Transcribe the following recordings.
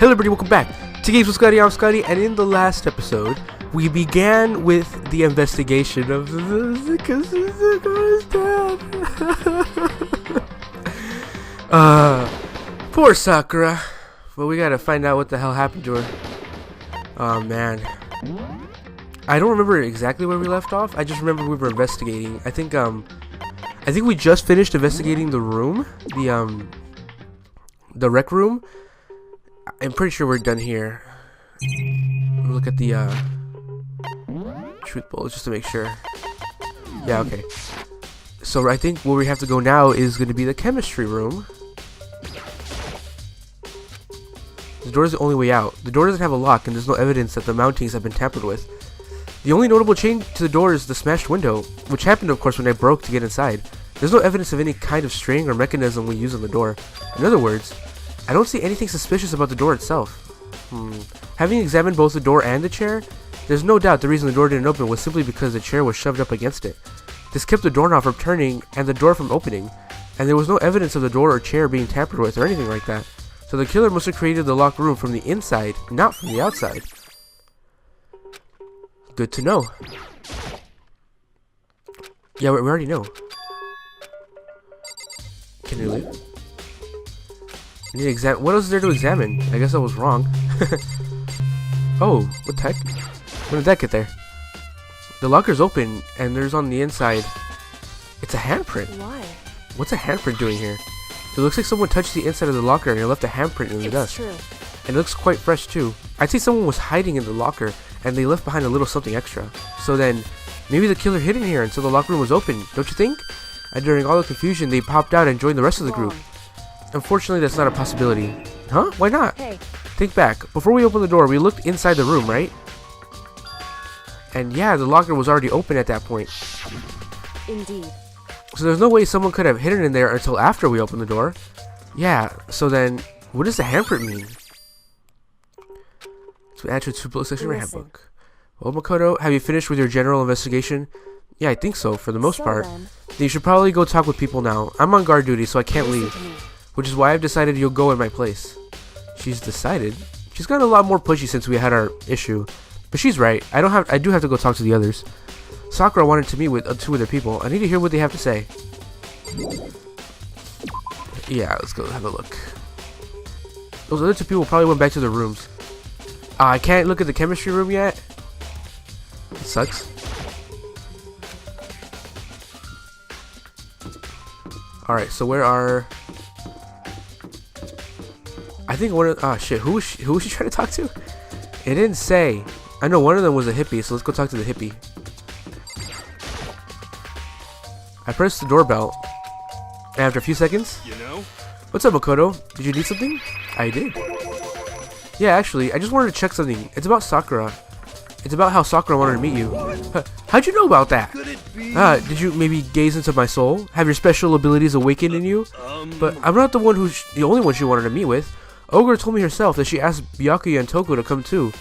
Hello everybody, welcome back to Games with Scotty. I'm Scotty, and in the last episode, we began with the investigation of the poor Sakura. Well, we gotta find out what the hell happened to her. Oh man, I don't remember exactly where we left off. I just remember we were investigating. I think we just finished investigating the room, the rec room. I'm pretty sure we're done here. Look at the truth bowl just to make sure. Yeah, okay. So I think where we have to go now is going to be the chemistry room. The door is the only way out. The door doesn't have a lock, and there's no evidence that the mountings have been tampered with. The only notable change to the door is the smashed window, which happened, of course, when I broke to get inside. There's no evidence of any kind of string or mechanism we use on the door. In other words, I don't see anything suspicious about the door itself. Having examined both the door and the chair, there's no doubt the reason the door didn't open was simply because the chair was shoved up against it. This kept the doorknob from turning and the door from opening, and there was no evidence of the door or chair being tampered with or anything like that. So the killer must have created the locked room from the inside, not from the outside. Good to know. Yeah, we already know. Can you leave? Need to examine. What else is there to examine? I guess I was wrong. Oh, what the heck? When did that get there? The locker's open, and there's on the inside. It's a handprint. Why? What's a handprint doing here? It looks like someone touched the inside of the locker and they left a handprint in the dust. True. And it looks quite fresh too. I'd say someone was hiding in the locker, and they left behind a little something extra. So then, maybe the killer hid in here until the locker room was open, don't you think? And during all the confusion, they popped out and joined the rest of the group. Unfortunately, that's not a possibility. Huh? Why not? Hey. Think back. Before we opened the door, we looked inside the room, right? And yeah, the locker was already open at that point. Indeed. So there's no way someone could have hidden in there until after we opened the door. Yeah, so then, what does the handprint mean? So add to the PlayStation handbook. Well, Makoto, have you finished with your general investigation? Yeah, I think so, for the most part. Then you should probably go talk with people now. I'm on guard duty, so I can't leave. Which is why I've decided you'll go in my place. She's decided? She's gotten a lot more pushy since we had our issue. But she's right. I do have to go talk to the others. Sakura wanted to meet with two other people. I need to hear what they have to say. Yeah, let's go have a look. Those other two people probably went back to their rooms. I can't look at the chemistry room yet. It sucks. Alright, so where are... I think one of... shit, who was she trying to talk to? It didn't say. I know one of them was a hippie, so let's go talk to the hippie. I pressed the doorbell, and after a few seconds... You know? What's up, Makoto? Did you need something? I did. Yeah, actually, I just wanted to check something. It's about Sakura. It's about how Sakura wanted to meet you. How'd you know about that? Did you maybe gaze into my soul? Have your special abilities awakened in you? But I'm not the one the only one she wanted to meet with. Ogre told me herself that she asked Byakuya and Toko to come too.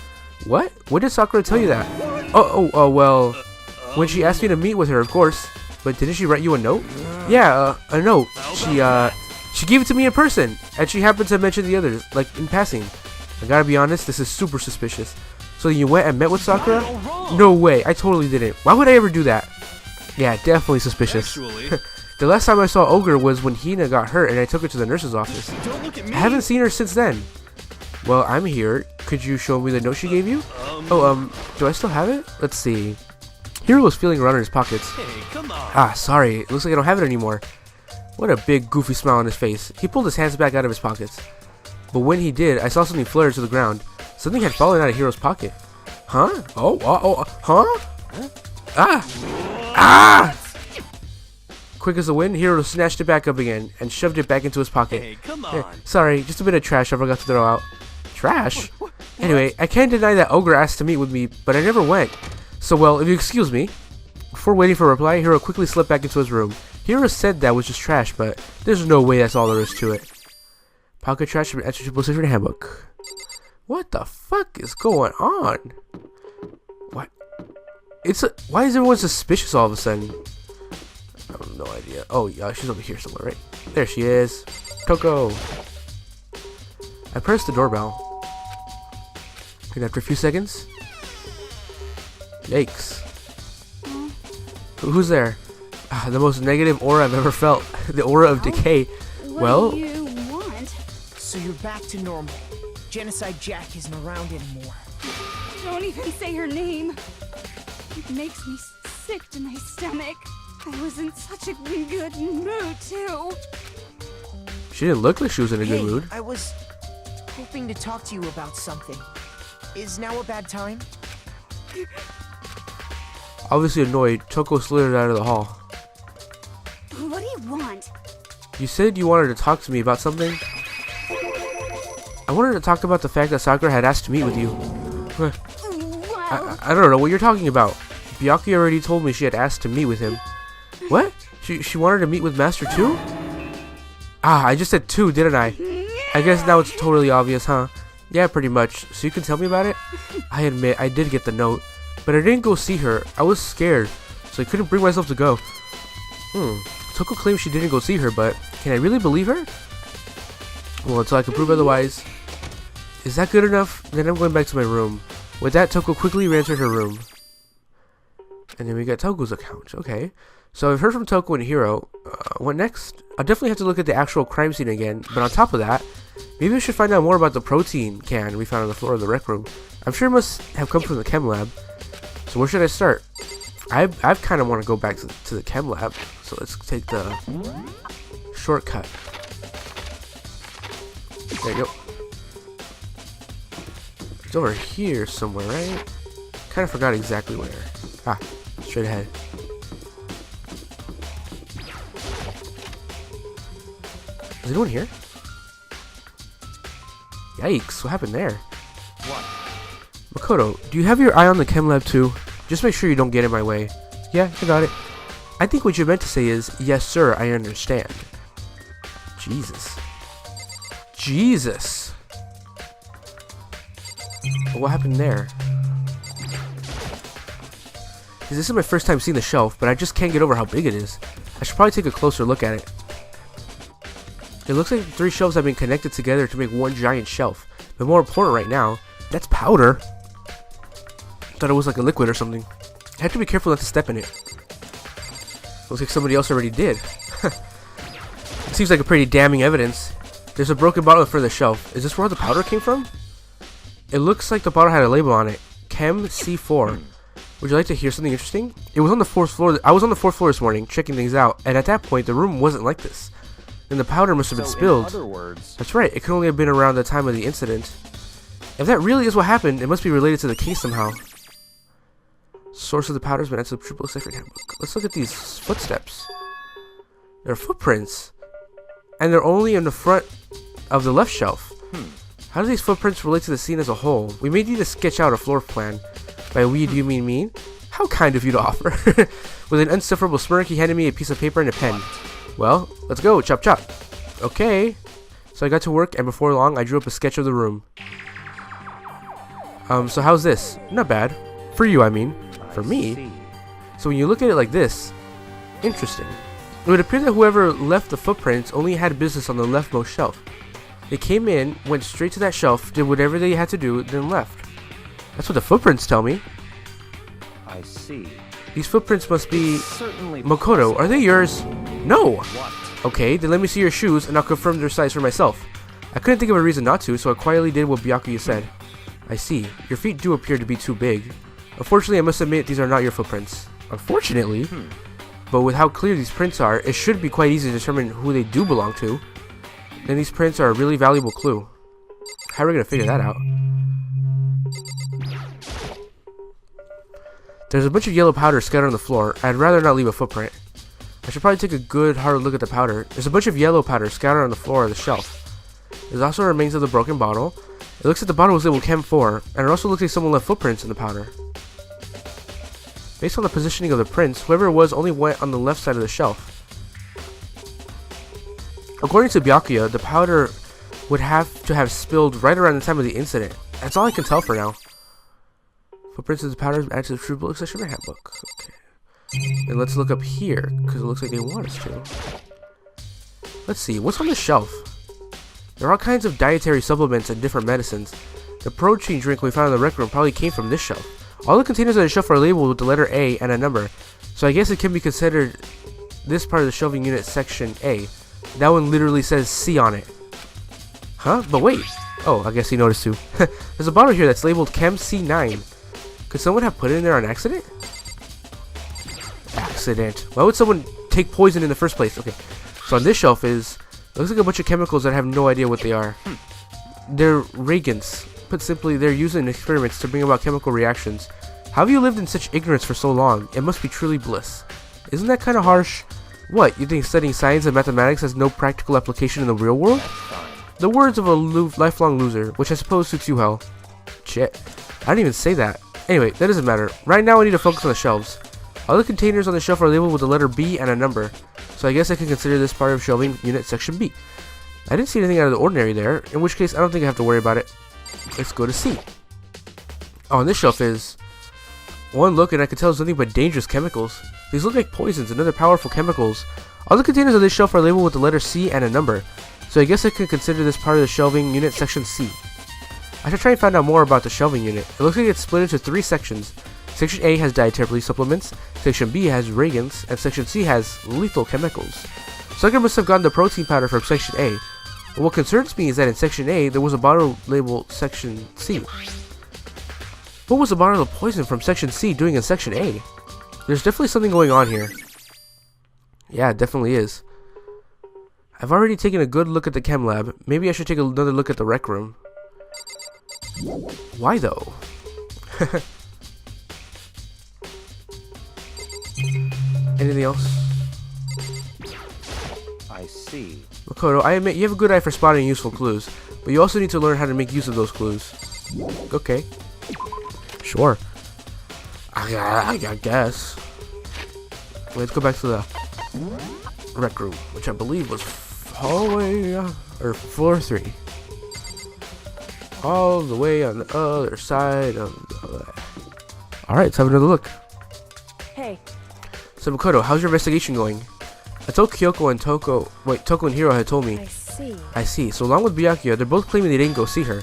What? When did Sakura tell you that? Well, when she asked me to meet with her, of course. But didn't she write you a note? Yeah, a note. She gave it to me in person, and she happened to mention the others, like in passing. I gotta be honest, this is super suspicious. So you went and met with Sakura? No way, I totally didn't. Why would I ever do that? Yeah, definitely suspicious. The last time I saw Ogre was when Hina got hurt and I took her to the nurse's office. I haven't seen her since then. Well, I'm here. Could you show me the note she gave you? Do I still have it? Let's see. Hiro was feeling around in his pockets. Hey, come on. Sorry. It looks like I don't have it anymore. What a big, goofy smile on his face. He pulled his hands back out of his pockets. But when he did, I saw something flutter to the ground. Something had fallen out of Hiro's pocket. Huh? Huh? Quick as the wind, Hiro snatched it back up again and shoved it back into his pocket. Hey, come on. Sorry, just a bit of trash I forgot to throw out. Trash? Anyway, I can't deny that Ogre asked to meet with me, but I never went. So, well, if you excuse me. Before waiting for a reply, Hiro quickly slipped back into his room. Hiro said that was just trash, but there's no way that's all there is to it. Pocket trash from Extra PlayStation handbook. What the fuck is going on? What? Why is everyone suspicious all of a sudden? I have no idea. Oh, yeah, she's over here somewhere, right? There she is. Toko. I pressed the doorbell. And after a few seconds... Yikes. Who's there? The most negative aura I've ever felt. The aura of decay. What do you want? So you're back to normal. Genocide Jack isn't around anymore. Don't even say her name. It makes me sick to my stomach. I was in such a good mood, too. She didn't look like she was in a good mood. I was hoping to talk to you about something. Is now a bad time? Obviously annoyed, Toko slithered out of the hall. What do you want? You said you wanted to talk to me about something? I wanted to talk about the fact that Sakura had asked to meet with you. Well, I don't know what you're talking about. Byakuya already told me she had asked to meet with him. What? She wanted to meet with Master 2? Ah, I just said 2, didn't I? I guess now it's totally obvious, huh? Yeah, pretty much. So you can tell me about it? I admit, I did get the note. But I didn't go see her. I was scared, so I couldn't bring myself to go. Toko claims she didn't go see her, but can I really believe her? Well, until I can prove otherwise. Is that good enough? Then I'm going back to my room. With that, Toko quickly re-entered her room. And then we got Toko's account. Okay. So I've heard from Toko and Hiro. What next? I'll definitely have to look at the actual crime scene again. But on top of that, maybe I should find out more about the protein can we found on the floor of the rec room. I'm sure it must have come from the chem lab. So where should I start? I kind of want to go back to the chem lab. So let's take the shortcut. There you go. It's over here somewhere, right? Kind of forgot exactly where. Ah, straight ahead. Is anyone here? Yikes, what happened there? What? Makoto, do you have your eye on the chem lab too? Just make sure you don't get in my way. Yeah, I got it. I think what you meant to say is, yes sir, I understand. Jesus. Jesus! What happened there? This is my first time seeing the shelf, but I just can't get over how big it is. I should probably take a closer look at it. It looks like 3 shelves have been connected together to make one giant shelf. But more important right now, that's powder. Thought it was like a liquid or something. I have to be careful not to step in it. Looks like somebody else already did. It seems like a pretty damning evidence. There's a broken bottle in front of the shelf. Is this where the powder came from? It looks like the bottle had a label on it. Chem C4. Would you like to hear something interesting? It was on the 4th floor. I was on the 4th floor this morning, checking things out, and at that point, the room wasn't like this. Then the powder must have been spilled. In other words, that's right. It could only have been around the time of the incident. If that really is what happened, it must be related to the case somehow. Source of the powder has been added to the Triple Sacred Handbook. Let's look at these footsteps. They're footprints, and they're only in the front of the left shelf. How do these footprints relate to the scene as a whole? We may need to sketch out a floor plan. By we, do you mean me? How kind of you to offer. With an unsufferable smirk, he handed me a piece of paper and a pen. Well, let's go, chop chop. Okay. So I got to work, and before long, I drew up a sketch of the room. So how's this? Not bad. For you, I mean. For me? So when you look at it like this, interesting. It would appear that whoever left the footprints only had business on the leftmost shelf. They came in, went straight to that shelf, did whatever they had to do, then left. That's what the footprints tell me. I see. These footprints must be... Certainly Makoto, are they yours? No! What? Okay, then let me see your shoes and I'll confirm their size for myself. I couldn't think of a reason not to, so I quietly did what Byakuya said. I see. Your feet do appear to be too big. Unfortunately, I must admit these are not your footprints. Unfortunately? But with how clear these prints are, it should be quite easy to determine who they do belong to. Then these prints are a really valuable clue. How are we going to figure that out? There's a bunch of yellow powder scattered on the floor. I'd rather not leave a footprint. I should probably take a good hard look at the powder. There's a bunch of yellow powder scattered on the floor of the shelf. There's also remains of the broken bottle. It looks like the bottle was labeled Chem 4, and it also looks like someone left footprints in the powder. Based on the positioning of the prints, whoever it was only went on the left side of the shelf. According to Byakuya, the powder would have to have spilled right around the time of the incident. That's all I can tell for now. Footprints of the powder added to the True Bullet Session Handbook. Okay. And let's look up here, because it looks like they want us to. Let's see, what's on the shelf? There are all kinds of dietary supplements and different medicines. The protein drink we found in the rec room probably came from this shelf. All the containers on the shelf are labeled with the letter A and a number, so I guess it can be considered this part of the shelving unit section A. That one literally says C on it. Huh? But wait. Oh, I guess you noticed too. There's a bottle here that's labeled Chem C9. Could someone have put it in there on accident? Accident. Why would someone take poison in the first place? Okay. So on this shelf looks like a bunch of chemicals that I have no idea what they are. They're reagents. Put simply, they're used in experiments to bring about chemical reactions. How have you lived in such ignorance for so long? It must be truly bliss. Isn't that kind of harsh? What, you think studying science and mathematics has no practical application in the real world? The words of a lifelong loser, which I suppose suits you well. Shit. I didn't even say that. Anyway, that doesn't matter. Right now I need to focus on the shelves. All the containers on the shelf are labeled with the letter B and a number, so I guess I can consider this part of shelving unit section B. I didn't see anything out of the ordinary there, in which case I don't think I have to worry about it. Let's go to C. Oh, on this shelf is one look and I can tell it's nothing but dangerous chemicals. These look like poisons and other powerful chemicals. All the containers on this shelf are labeled with the letter C and a number, so I guess I can consider this part of the shelving unit section C. I should try and find out more about the shelving unit. It looks like it's split into 3 sections. Section A has dietary supplements, Section B has reagents, and Section C has lethal chemicals. Sokka must have gotten the protein powder from Section A. But what concerns me is that in Section A, there was a bottle labeled Section C. What was the bottle of poison from Section C doing in Section A? There's definitely something going on here. Yeah, it definitely is. I've already taken a good look at the chem lab. Maybe I should take another look at the rec room. Why though? Anything else? I see. Makoto, I admit you have a good eye for spotting useful clues, but you also need to learn how to make use of those clues. Okay. Sure. I guess. Let's go back to the rec room, which I believe was hallway or floor 3. All the way on the other side of the... Alright, let's have another look. Hey. So Makoto, how's your investigation going? I told Kyoko and Toko and Hiro had told me. I see. So along with Byakuya, they're both claiming they didn't go see her.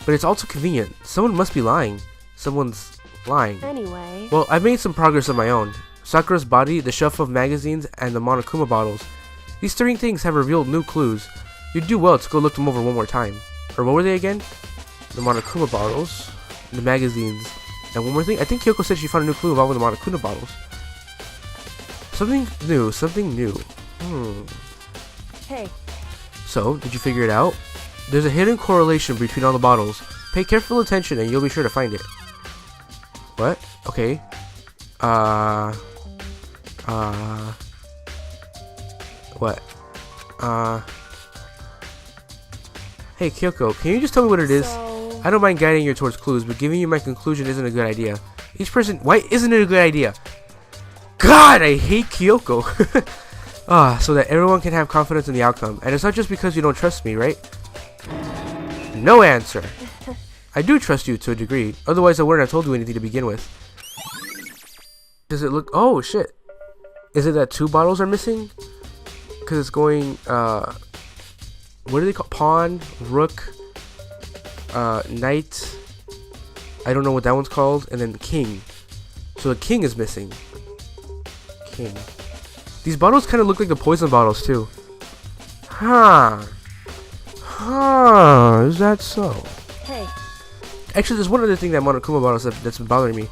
But it's also convenient. Someone must be lying. Someone's lying. Anyway. Well, I've made some progress on my own. Sakura's body, the shelf of magazines, and the Monokuma bottles. These 3 things have revealed new clues. You'd do well to go look them over one more time. Or what were they again? The Monokuma bottles, the magazines, and one more thing. I think Kyoko said she found a new clue involving the Monokuma bottles. Something new. Hey. So, did you figure it out? There's a hidden correlation between all the bottles. Pay careful attention and you'll be sure to find it. What? Okay. What? Hey Kyoko, can you just tell me what it is? I don't mind guiding you towards clues, but giving you my conclusion isn't a good idea. Each person... Why isn't it a good idea? God, I hate Kyoko. So that everyone can have confidence in the outcome. And it's not just because you don't trust me, right? No answer. I do trust you to a degree. Otherwise I wouldn't have told you anything to begin with. Does it look... Oh, shit. Is it that 2 bottles are missing? Because it's going... What do they call... Pawn, Rook, Knight. I don't know what that one's called. And then King. So the King is missing. King. These bottles kind of look like the poison bottles too. Is that so? Hey. Actually, there's one other thing that Monokuma bottles that's been bothering me.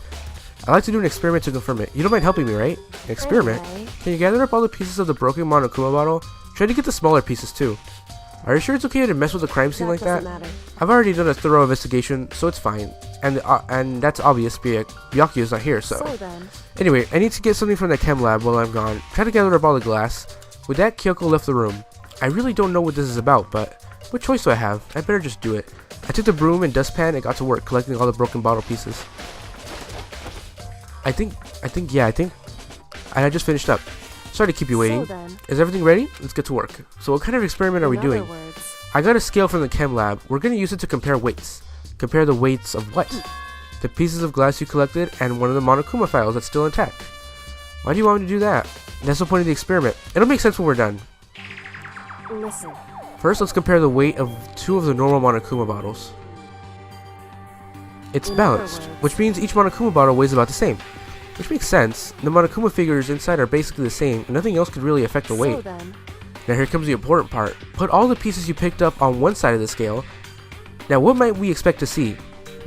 I'd like to do an experiment to confirm it. You don't mind helping me, right? An experiment? Anyway. Can you gather up all the pieces of the broken Monokuma bottle? Try to get the smaller pieces too. Are you sure it's okay to mess with a crime scene like that? Matter. I've already done a thorough investigation, so it's fine. And that's obvious. Byakuya's not here, so. Then. Anyway, I need to get something from the chem lab while I'm gone. Try to gather up all the glass. With that, Kyoko left the room. I really don't know what this is about, but what choice do I have? I better just do it. I took the broom and dustpan and got to work collecting all the broken bottle pieces. I think I just finished up. Sorry to keep you waiting. Is everything ready? Let's get to work. So what kind of experiment are we doing? I got a scale from the chem lab. We're going to use it to compare weights. Compare the weights of what? The pieces of glass you collected and one of the Monokuma files that's still intact. Why do you want me to do that? That's the point of the experiment. It'll make sense when we're done. Listen. First, let's compare the weight of 2 of the normal Monokuma bottles. It's balanced, which means each Monokuma bottle weighs about the same. Which makes sense. The Monokuma figures inside are basically the same, and nothing else could really affect the weight. Now here comes the important part. Put all the pieces you picked up on one side of the scale. Now what might we expect to see?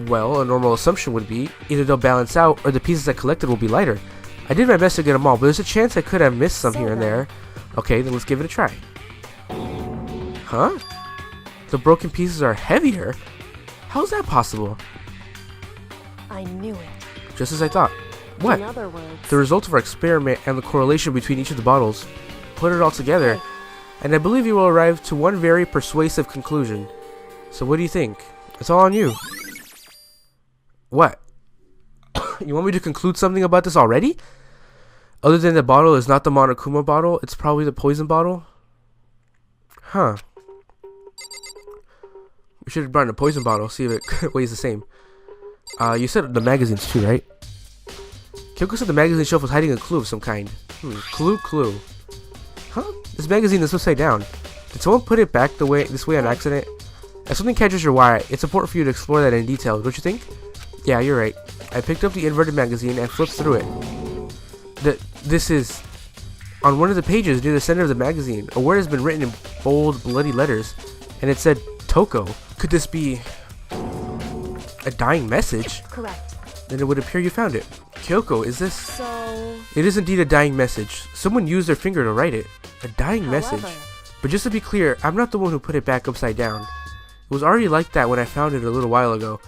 Well, a normal assumption would be either they'll balance out or the pieces I collected will be lighter. I did my best to get them all, but there's a chance I could have missed some here and there. Okay, then let's give it a try. Huh? The broken pieces are heavier? How's that possible? I knew it. Just as I thought. What? In other words, The result of our experiment and the correlation between each of the bottles. Put it all together, and I believe you will arrive to one very persuasive conclusion. So what do you think? It's all on you. What? You want me to conclude something about this already? Other than the bottle is not the Monokuma bottle, it's probably the poison bottle? Huh. We should have brought in a poison bottle, see if it weighs the same. You said the magazines too, right? Kyoko said the magazine shelf was hiding a clue of some kind. Clue. Huh? This magazine is upside down. Did someone put it back this way on accident? If something catches your eye, it's important for you to explore that in detail, don't you think? Yeah, you're right. I picked up the inverted magazine and flipped through it. This is... On one of the pages near the center of the magazine, a word has been written in bold, bloody letters, and it said, Toko. Could this be... a dying message? correct. Then it would appear you found it. Kyoko, is this... So, It is indeed a dying message. Someone used their finger to write it. A dying message. however, But just to be clear, I'm not the one who put it back upside down. It was already like that when I found it a little while ago.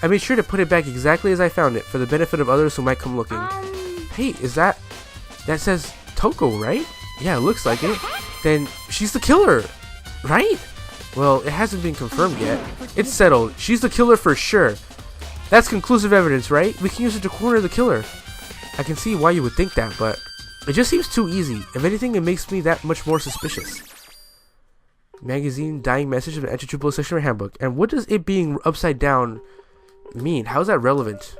I made sure to put it back exactly as I found it for the benefit of others who might come looking. Hey, is that... That says Toko, right? Yeah, it looks like it. Then she's the killer, right? Well, it hasn't been confirmed yet. It's settled. She's the killer for sure. That's conclusive evidence, right? We can use it to corner the killer. I can see why you would think that, but it just seems too easy. If anything, it makes me that much more suspicious. Magazine, dying message, and entered to PlayStation handbook. And what does it being upside down mean? How is that relevant?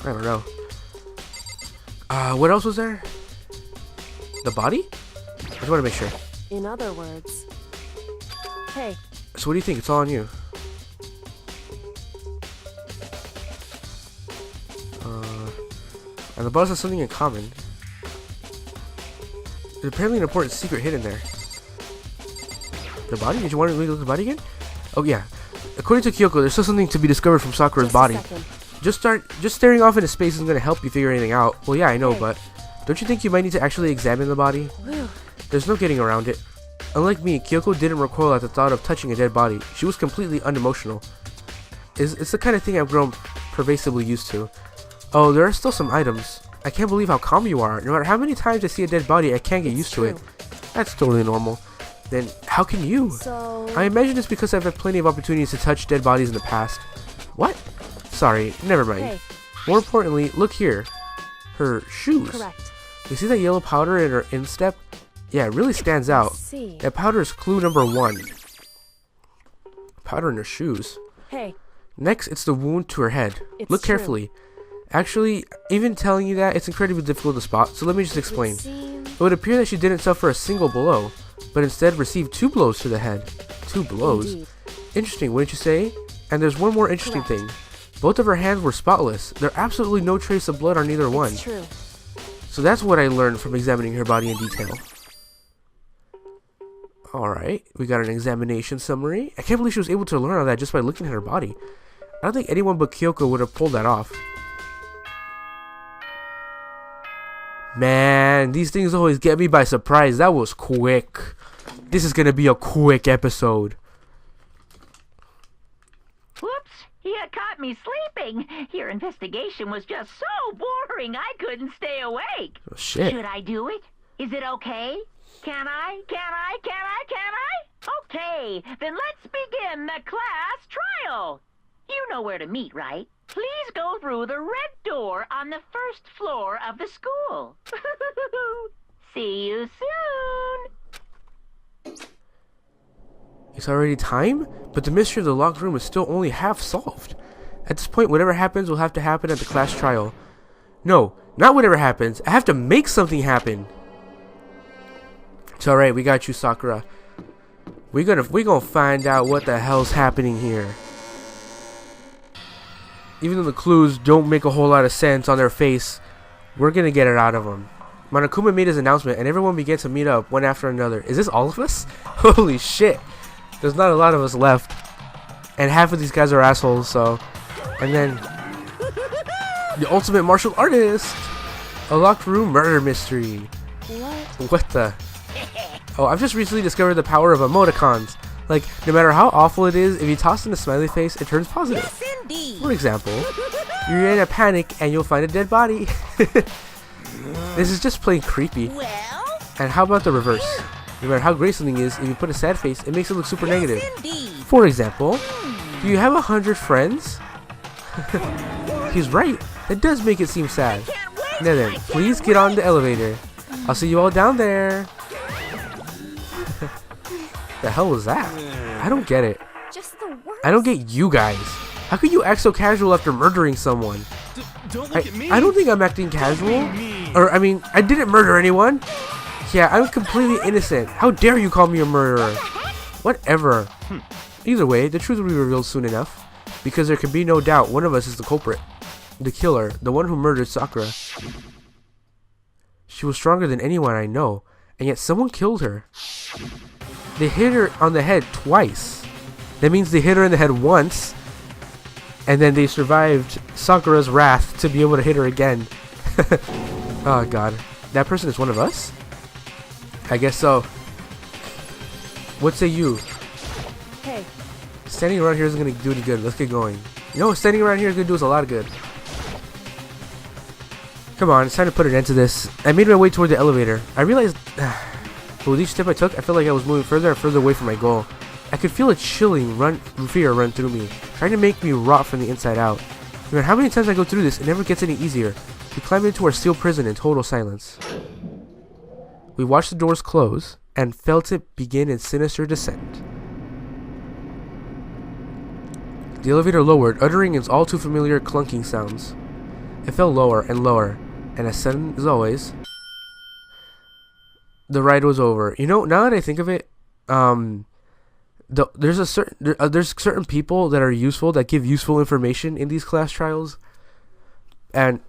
I don't know. What else was there? The body? I just want to make sure. in other words. Hey, So what do you think? It's all on you. And the boss has something in common. There's apparently an important secret hidden there. The body? Did you want to look at the body again? Oh yeah. According to Kyoko, there's still something to be discovered from Sakura's just body. a second. Just staring off into space isn't gonna help you figure anything out. Well, yeah, I know, Hey. but don't you think you might need to actually examine the body? Whew. There's no getting around it. Unlike me, Kyoko didn't recoil at the thought of touching a dead body. She was completely unemotional. It's the kind of thing I've grown pervasively used to. Oh, there are still some items. I can't believe how calm you are. No matter how many times I see a dead body, I can't get used to it. That's totally normal. Then, how can you? So, I imagine it's because I've had plenty of opportunities to touch dead bodies in the past. What? Sorry, never mind. hey, More importantly, look here. Her shoes. correct. You see that yellow powder in her instep? Yeah, it really stands out. See. That powder is clue number 1. Powder in her shoes. Hey, Next, it's the wound to her head. It's Look true. carefully. Actually, even telling you that, it's incredibly difficult to spot, so let me just explain. it seems It would appear that she didn't suffer a single blow, but instead received 2 blows to the head. 2 blows? indeed. Interesting, wouldn't you say? And there's one more interesting Correct. thing. Both of her hands were spotless. There are absolutely no trace of blood on either one. It's true. So that's what I learned from examining her body in detail. Alright, we got an examination summary. I can't believe she was able to learn all that just by looking at her body. I don't think anyone but Kyoko would have pulled that off. Man, these things always get me by surprise. That was quick. This is gonna be a quick episode. Whoops! You caught me sleeping. Your investigation was just so boring I couldn't stay awake. Oh, shit. Should I do it? Is it okay? Can I? Okay, then let's begin the class trial. You know where to meet, right? Please go through the red door on the first floor of the school. See you soon. It's already time? But the mystery of the locked room is still only half solved. At this point, whatever happens will have to happen at the class trial. No, not whatever happens. I have to make something happen. It's alright, we got you, Sakura. We gonna find out what the hell's happening here. even though the clues don't make a whole lot of sense on their face, we're gonna get it out of them. Monokuma made his announcement, and everyone began to meet up one after another. Is this all of us? Holy shit! There's not a lot of us left, and half of these guys are assholes. So, and then the ultimate martial artist, a locked room murder mystery. What the? Oh, I've just recently discovered the power of emoticons. Like, no matter how awful it is, if you toss in a smiley face, it turns positive. Yes, indeed. For example, you're in a panic and you'll find a dead body. This is just plain creepy. Well, And how about the reverse? No matter how great something is, if you put a sad face, it makes it look super negative. indeed. For example, do you have 100 friends? He's right. That does make it seem sad. Can't wait. Now then, please get on the elevator. I'll see you all down there. The hell was that? I don't get it. Just the worst. I don't get you guys. How could you act so casual after murdering someone? Don't look at me. I don't think I'm acting casual. Or, I mean, I didn't murder anyone. Yeah, I'm completely innocent. How dare you call me a murderer? Whatever. Either way, the truth will be revealed soon enough. Because there can be no doubt one of us is the culprit. The killer. The one who murdered Sakura. She was stronger than anyone I know. And yet someone killed her. They hit her on the head twice. That means they hit her in the head once. And then they survived Sakura's wrath to be able to hit her again. Oh god. That person is one of us? I guess so. What say you? Hey, Standing around here isn't gonna do any good. Let's get going. You know what standing around here is gonna do us a lot of good. Come on, it's time to put an end to this. I made my way toward the elevator. I realized with each step I took, I felt like I was moving further and further away from my goal. I could feel a chilling fear run through me, trying to make me rot from the inside out. No matter how many times I go through this, it never gets any easier. We climbed into our steel prison in total silence. We watched the doors close and felt it begin its sinister descent. The elevator lowered, uttering its all too familiar clunking sounds. It fell lower and lower, and as sudden as always, the ride was over. You know, now that I think of it, there's certain people that are useful, that give useful information in these class trials, and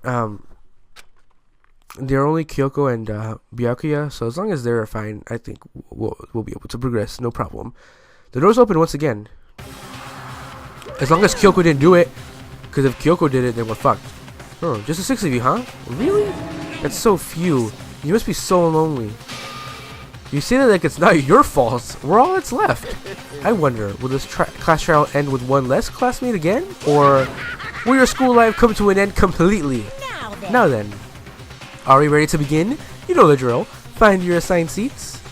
they're only Kyoko and Byakuya, so as long as they're fine, I think we'll be able to progress, no problem. The doors open once again. As long as Kyoko didn't do it, because if Kyoko did it, then we're fucked. Oh, just the 6 of you, huh? Really? That's so few. You must be so lonely. You say that like it's not your fault. We're all that's left. I wonder, will this class trial end with one less classmate again? Or will your school life come to an end completely? Now then. Are we ready to begin? You know the drill. Find your assigned seats.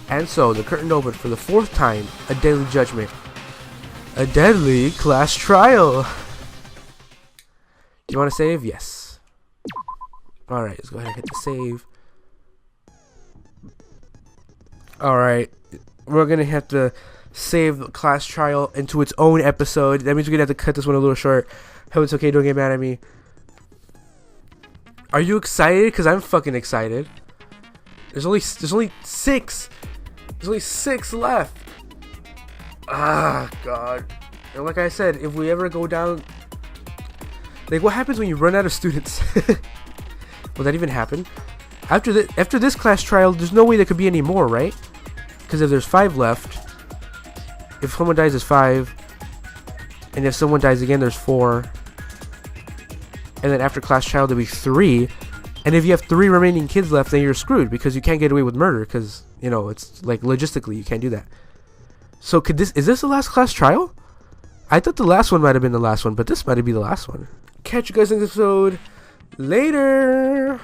And so, the curtain opened for the 4th time. A deadly judgment. A deadly class trial. Do you want to save? Yes. Alright, let's go ahead and hit the save. Alright, we're gonna have to save the class trial into its own episode. That means we're gonna have to cut this one a little short. Hope it's okay, don't get mad at me. Are you excited? Because I'm fucking excited. There's only 6. There's only 6 left. Ah, God. And like I said, if we ever go down... Like, what happens when you run out of students? Will that even happen? After this class trial, there's no way there could be any more, right? Because if there's 5 left, if someone dies, there's 5, and if someone dies again, there's 4, and then after class trial, there'll be 3, and if you have 3 remaining kids left, then you're screwed because you can't get away with murder because, you know, it's like logistically you can't do that. So is this the last class trial? I thought the last one might have been the last one, but this might be the last one. Catch you guys in the episode later.